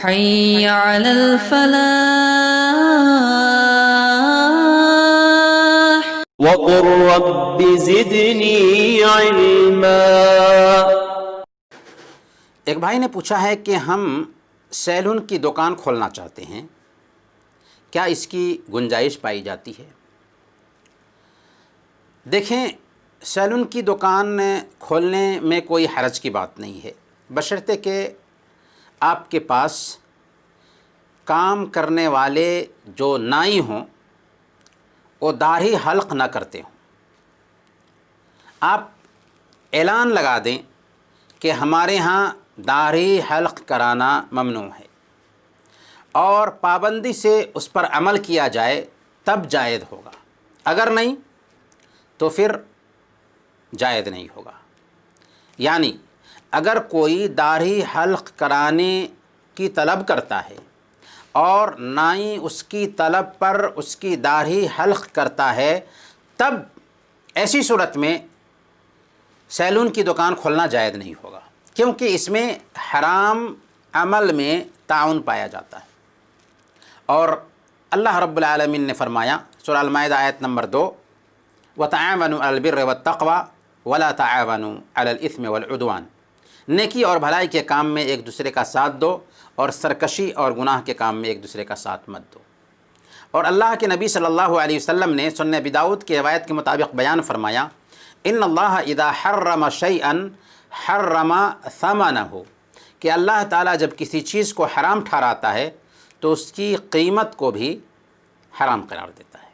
حي على الفلاح وقل رب زدنی علما۔ ایک بھائی نے پوچھا ہے کہ ہم سیلون کی دکان کھولنا چاہتے ہیں، کیا اس کی گنجائش پائی جاتی ہے؟ دیکھیں، سیلون کی دکان کھولنے میں کوئی حرج کی بات نہیں ہے، بشرطے کہ آپ کے پاس کام کرنے والے جو نائی ہوں وہ داڑھی حلق نہ کرتے ہوں۔ آپ اعلان لگا دیں کہ ہمارے ہاں داڑھی حلق کرانا ممنوع ہے، اور پابندی سے اس پر عمل کیا جائے تب جائز ہوگا، اگر نہیں تو پھر جائز نہیں ہوگا۔ یعنی اگر کوئی داڑھی حلق کرانے کی طلب کرتا ہے اور نائی اس کی طلب پر اس کی داڑھی حلق کرتا ہے، تب ایسی صورت میں سیلون کی دکان کھولنا جائز نہیں ہوگا، کیونکہ اس میں حرام عمل میں تعاون پایا جاتا ہے۔ اور اللہ رب العالمین نے فرمایا سورہ المائدہ آیت نمبر 2، وَتَعَاوَنُوا عَلَى الْبِرِّ وَالتَّقْوَى وَلَا تَعَاوَنُوا عَلَى الْإِثْمِ وَالْعُدْوَانِ، نیکی اور بھلائی کے کام میں ایک دوسرے کا ساتھ دو اور سرکشی اور گناہ کے کام میں ایک دوسرے کا ساتھ مت دو۔ اور اللہ کے نبی صلی اللہ علیہ وسلم نے سنن ابی داؤد کی روایت کے مطابق بیان فرمایا، ان اللہ اذا حرم شیئا حرم ثمنہ، کہ اللہ تعالیٰ جب کسی چیز کو حرام ٹھہراتا ہے تو اس کی قیمت کو بھی حرام قرار دیتا ہے۔